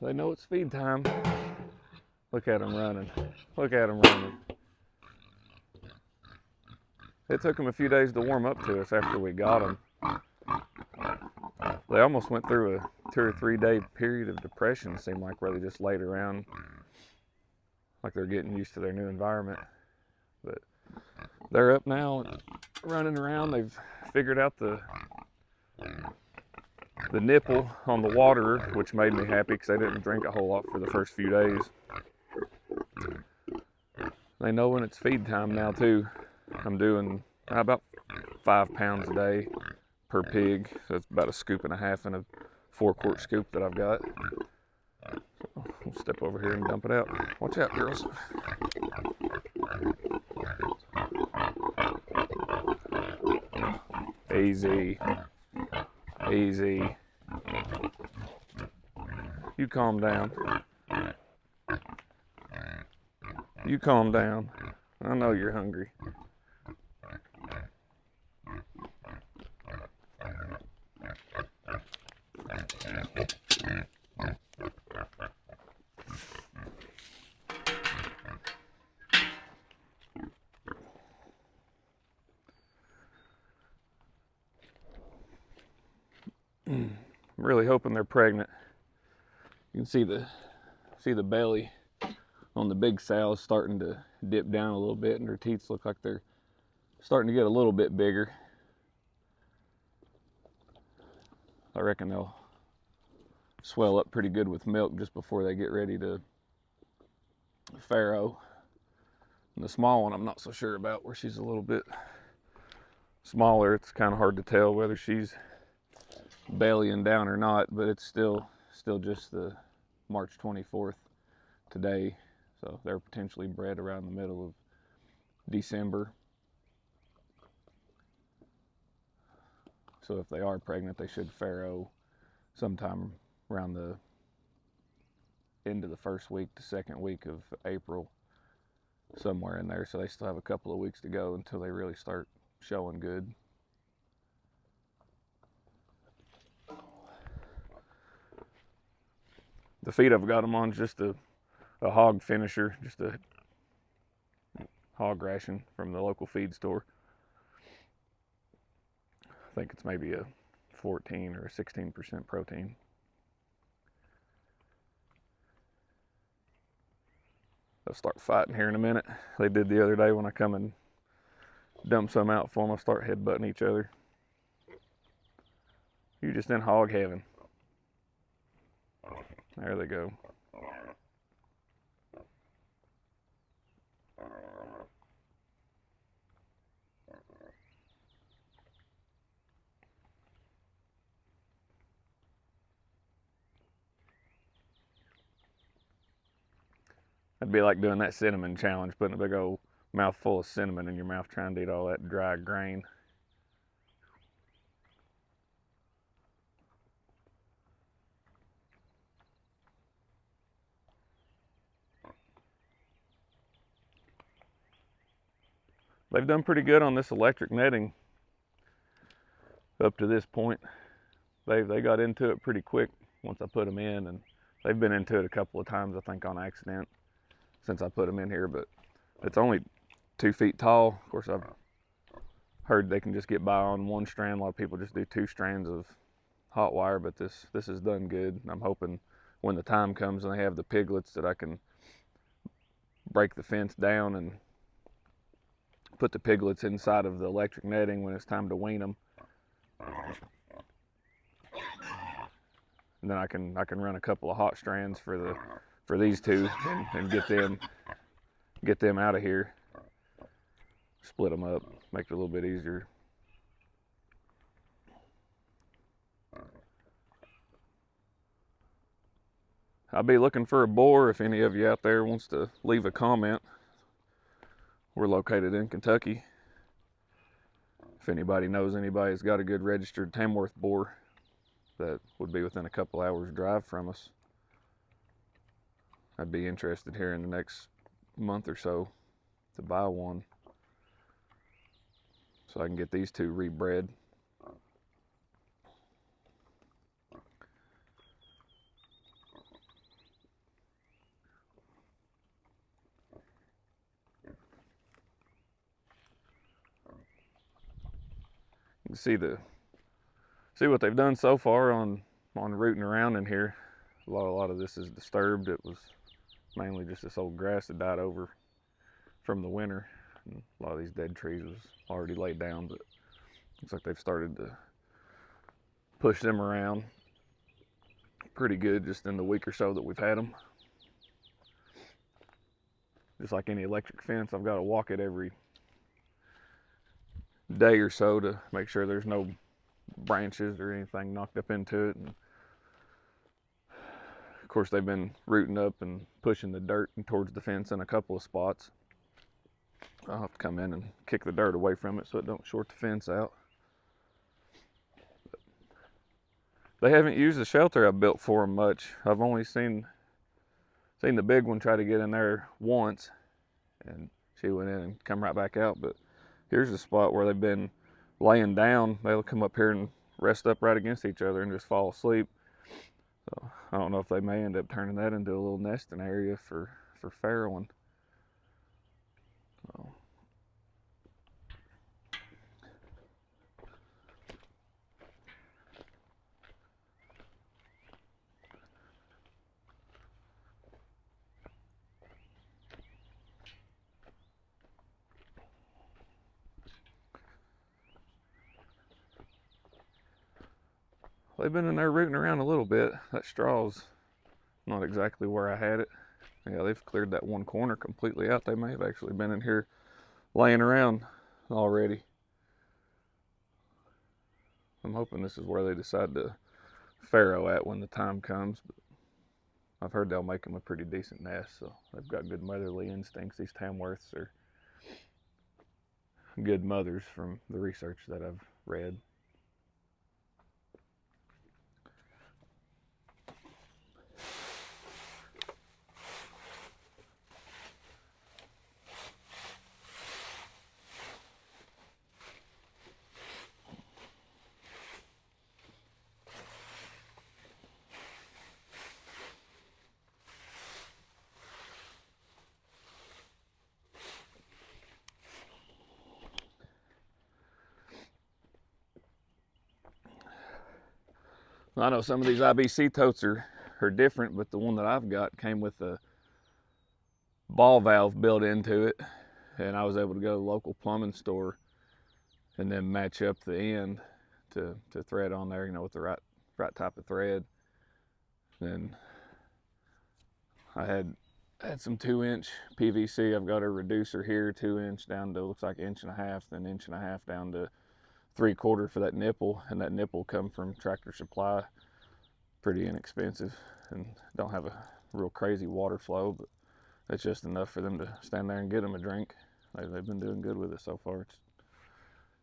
They know it's feed time. Look at them running. Look at them running. It took them a few days to warm up to us after we got them. They almost went through a 2 or 3 day period of depression, it seemed like, where they just laid around like they're getting used to their new environment. But they're up now, running around. They've figured out the nipple on the water, which made me happy because they didn't drink a whole lot for the first few days. They know when it's feed time now too. I'm doing about 5 pounds a day per pig, so it's about a scoop and a half in a 4-quart scoop that I've got. So we'll step over here and dump it out. Watch out, girls. Easy. Easy. You calm down. You calm down. I know you're hungry. I'm really hoping they're pregnant. You can see the belly on the big sow is starting to dip down a little bit, and her teeth look like they're starting to get a little bit bigger. I reckon they'll swell up pretty good with milk just before they get ready to farrow. And the small one I'm not so sure about, where she's a little bit smaller. It's kind of hard to tell whether she's bellying down or not, but it's still just the March 24th today, so they're potentially bred around the middle of December. So if they are pregnant, they should farrow sometime around the end of the first week to second week of April, somewhere in there. So they still have a couple of weeks to go until they really start showing good. The feed I've got them on is just a Hog Finisher, just a hog ration from the local feed store. I think it's maybe a 14 or a 16% protein. They'll start fighting here in a minute. They did the other day when I come and dump some out for them. They'll start headbutting each other. You're just in hog heaven. There they go. That'd be like doing that cinnamon challenge, putting a big old mouthful of cinnamon in your mouth trying to eat all that dry grain. They've done pretty good on this electric netting up to this point. They got into it pretty quick once I put them in, and they've been into it a couple of times, I think, on accident since I put them in here, but it's only 2 feet tall. Of course, I've heard they can just get by on one strand. A lot of people just do 2 strands of hot wire, but this is done good. I'm hoping when the time comes and they have the piglets that I can break the fence down and put the piglets inside of the electric netting when it's time to wean them. And then I can run a couple of hot strands for these two and get them out of here. Split them up, make it a little bit easier. I'll be looking for a boar if any of you out there wants to leave a comment. We're located in Kentucky. If anybody knows anybody that's got a good registered Tamworth boar that would be within a couple hours drive from us, I'd be interested here in the next month or so to buy one so I can get these two rebred. You see what they've done so far on rooting around in here. A lot of this is disturbed. It was mainly just this old grass that died over from the winter. And a lot of these dead trees was already laid down, but looks like they've started to push them around pretty good just in the week or so that we've had them. Just like any electric fence, I've got to walk it every day or so to make sure there's no branches or anything knocked up into it. And of course, they've been rooting up and pushing the dirt towards the fence in a couple of spots. I'll have to come in and kick the dirt away from it so it don't short the fence out. They haven't used the shelter I built for them much. I've only seen the big one try to get in there once, and she went in and come right back out. But here's a spot where they've been laying down. They'll come up here and rest up right against each other and just fall asleep. So I don't know if they may end up turning that into a little nesting area for farrowing. So. They've been in there rooting around a little bit. That straw's not exactly where I had it. Yeah, they've cleared that one corner completely out. They may have actually been in here laying around already. I'm hoping this is where they decide to farrow at when the time comes. But I've heard they'll make them a pretty decent nest, so they've got good motherly instincts. These Tamworths are good mothers from the research that I've read. I know some of these IBC totes are different, but the one that I've got came with a ball valve built into it, and I was able to go to the local plumbing store and then match up the end to thread on there, with the right type of thread. Then I had some 2-inch PVC. I've got a reducer here, 2-inch down to looks like 1.5 inches, then 1.5 inches down to 3/4 for that nipple, and that nipple come from Tractor Supply. Pretty inexpensive and don't have a real crazy water flow, but it's just enough for them to stand there and get them a drink. They've been doing good with it so far. It's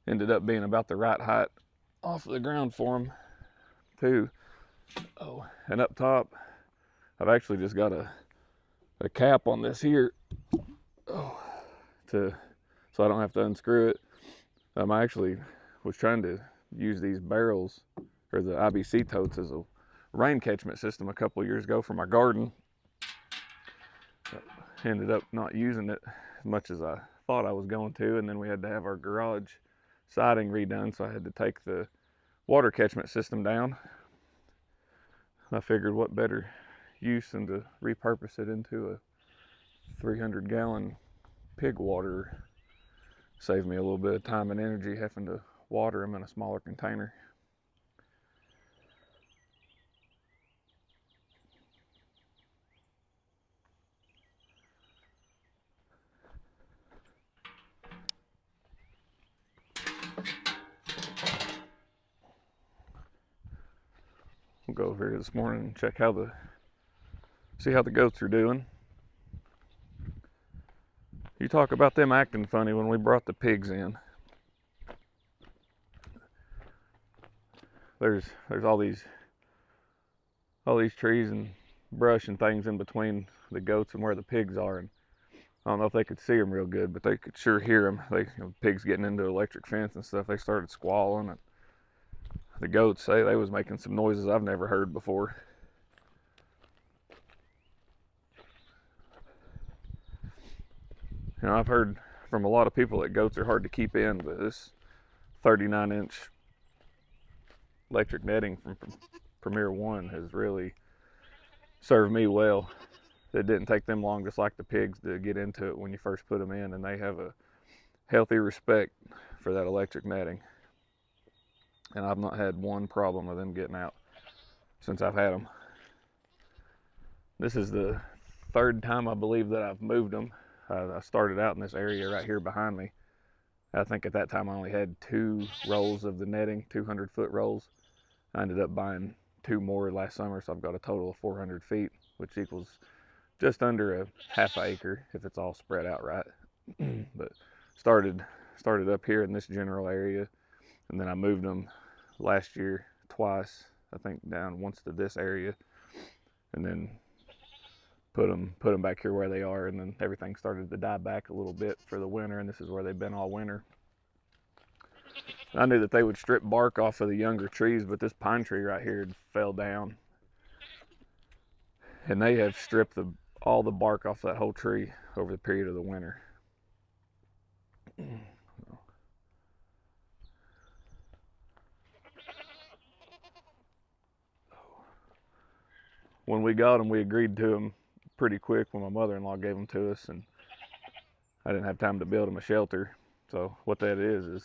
ended up being about the right height off of the ground for them too. Oh, and up top, I've actually just got a cap on this here, so I don't have to unscrew it. I actually was trying to use these barrels, or the IBC totes, as a rain catchment system a couple of years ago for my garden. Ended up not using it as much as I thought I was going to, and then we had to have our garage siding redone, so I had to take the water catchment system down. I figured what better use than to repurpose it into a 300-gallon pig water. Save me a little bit of time and energy having to water them in a smaller container. We'll go over here this morning and check see how the goats are doing. You talk about them acting funny when we brought the pigs in. There's all these trees and brush and things in between the goats and where the pigs are, and I don't know if they could see them real good, but they could sure hear them. Pigs getting into electric fence and stuff, they started squalling, and the goats, they was making some noises I've never heard before. I've heard from a lot of people that goats are hard to keep in, but this 39-inch electric netting from Premier One has really served me well. It didn't take them long, just like the pigs, to get into it when you first put them in, and they have a healthy respect for that electric netting. And I've not had one problem with them getting out since I've had them. This is the third time, I believe, that I've moved them. I started out in this area right here behind me. I think at that time I only had 2 rolls of the netting, 200-foot rolls. I ended up buying 2 more last summer, so I've got a total of 400 feet, which equals just under a half acre if it's all spread out right. But started up here in this general area, and then I moved them last year twice, I think down once to this area, and then put them back here where they are, and then everything started to die back a little bit for the winter, and this is where they've been all winter. I knew that they would strip bark off of the younger trees, but this pine tree right here fell down, and they have stripped all the bark off that whole tree over the period of the winter. When we got them, we agreed to them pretty quick when my mother-in-law gave them to us, and I didn't have time to build them a shelter. So what that is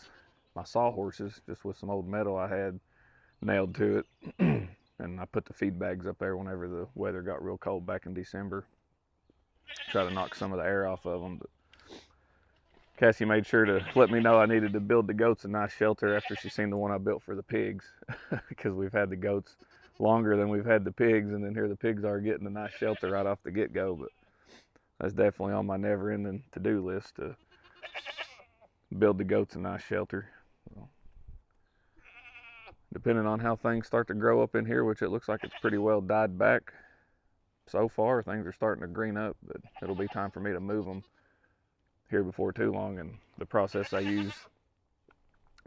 my sawhorses, just with some old metal I had nailed to it. And I put the feed bags up there whenever the weather got real cold back in December. Try to knock some of the air off of them. But Cassie made sure to let me know I needed to build the goats a nice shelter after she seen the one I built for the pigs. Because we've had the goats longer than we've had the pigs, and then here the pigs are getting a nice shelter right off the get-go. But that's definitely on my never-ending to-do list, to build the goats a nice shelter. So, depending on how things start to grow up in here, which it looks like it's pretty well died back so far, things are starting to green up, but it'll be time for me to move them here before too long. And the process I use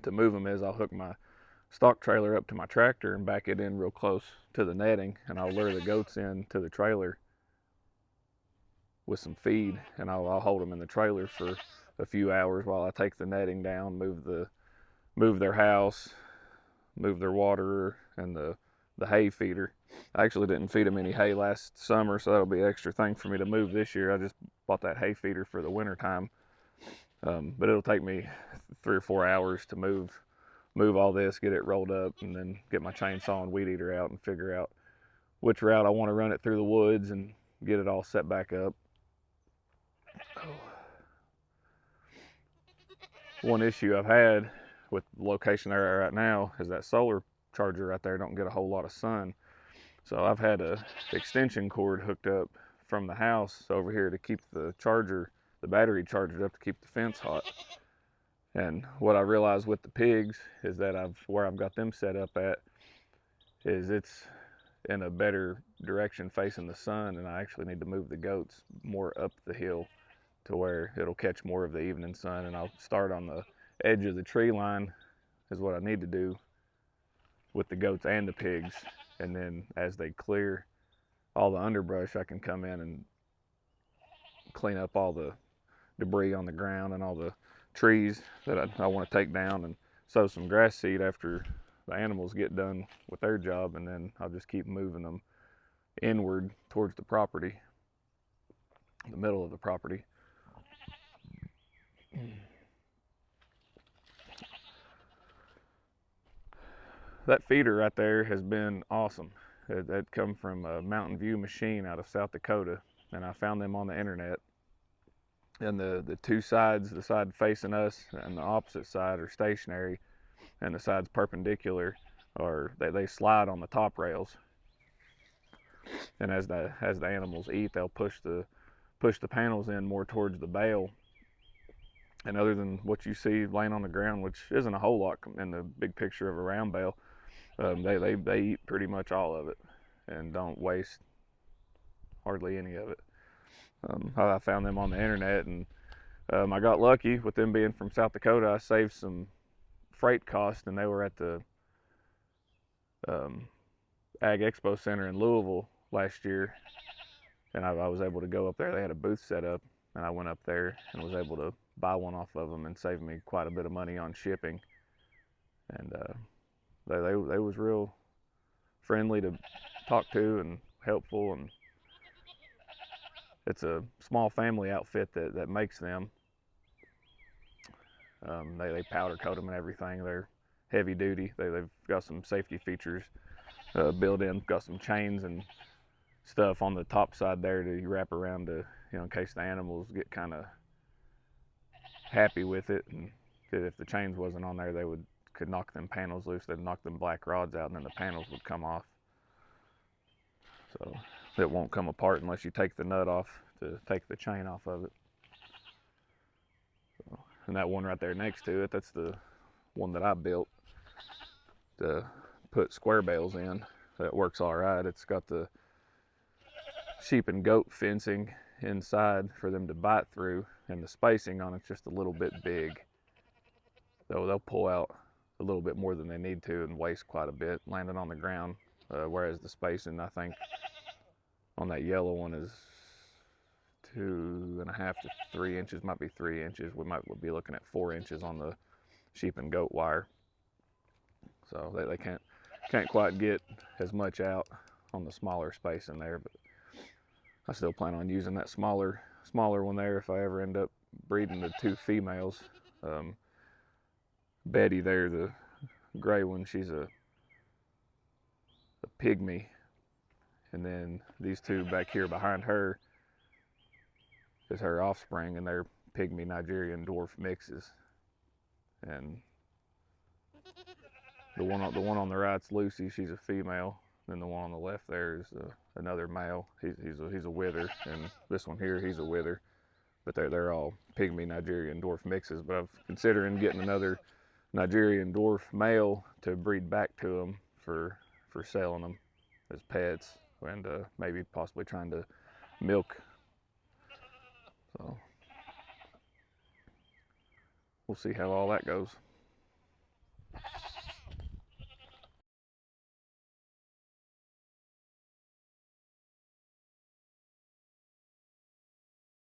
to move them is I'll hook my stock trailer up to my tractor and back it in real close to the netting, and I'll lure the goats in to the trailer with some feed, and I'll hold them in the trailer for a few hours while I take the netting down, move their house, move their water, and the hay feeder. I actually didn't feed them any hay last summer, so that'll be an extra thing for me to move this year. I just bought that hay feeder for the winter time, but it'll take me 3 or 4 hours to move all this, get it rolled up, and then get my chainsaw and weed eater out and figure out which route I want to run it through the woods and get it all set back up. One issue I've had with the location they're at right now is that solar charger right there don't get a whole lot of sun. So I've had a extension cord hooked up from the house over here to keep the battery charged up to keep the fence hot. And what I realized with the pigs is that where I've got them set up at is it's in a better direction facing the sun, and I actually need to move the goats more up the hill to where it'll catch more of the evening sun, and I'll start on the edge of the tree line is what I need to do with the goats and the pigs. And then as they clear all the underbrush, I can come in and clean up all the debris on the ground and all the trees that I want to take down, and sow some grass seed after the animals get done with their job, and then I'll just keep moving them inward towards the property, the middle of the property. That feeder right there has been awesome. That come from a Mountain View machine out of South Dakota, and I found them on the internet. And the 2 sides, the side facing us and the opposite side, are stationary, and the sides perpendicular they slide on the top rails. And as the animals eat, they'll push the panels in more towards the bale. And other than what you see laying on the ground, which isn't a whole lot in the big picture of a round bale, they eat pretty much all of it and don't waste hardly any of it. I found them on the internet, and I got lucky with them being from South Dakota. I saved some freight cost, and they were at the Ag Expo Center in Louisville last year, and I was able to go up there. They had a booth set up, and I went up there and was able to buy one off of them and save me quite a bit of money on shipping. And They was real friendly to talk to and helpful, and it's a small family outfit that makes them. They powder coat them and everything. They're heavy duty. They've got some safety features built in. Got some chains and stuff on the top side there to wrap around to, in case the animals get kind of happy with it, and if the chains wasn't on there, they could knock them panels loose. They'd knock them black rods out, and then the panels would come off. So it won't come apart unless you take the nut off to take the chain off of it. So, and that one right there next to it, that's the one that I built to put square bales in. That works all right. It's got the sheep and goat fencing inside for them to bite through, and the spacing on it's just a little bit big. So they'll pull out a little bit more than they need to and waste quite a bit landing on the ground, whereas the spacing, I think, on that yellow one is 2.5 to 3 inches, might be 3 inches. We'll be looking at 4 inches on the sheep and goat wire. So they can't quite get as much out on the smaller space in there, but I still plan on using that smaller one there if I ever end up breeding the 2 females. Betty there, the gray one, she's a pygmy, and then these 2 back here behind her is her offspring, and they're pygmy Nigerian dwarf mixes. And the one on the right's Lucy, she's a female. Then the one on the left there is another male. He's a wither, and this one here, he's a wither. But they're all pygmy Nigerian dwarf mixes. But I'm considering getting another Nigerian dwarf male to breed back to them for selling them as pets, and maybe possibly trying to milk. So we'll see how all that goes.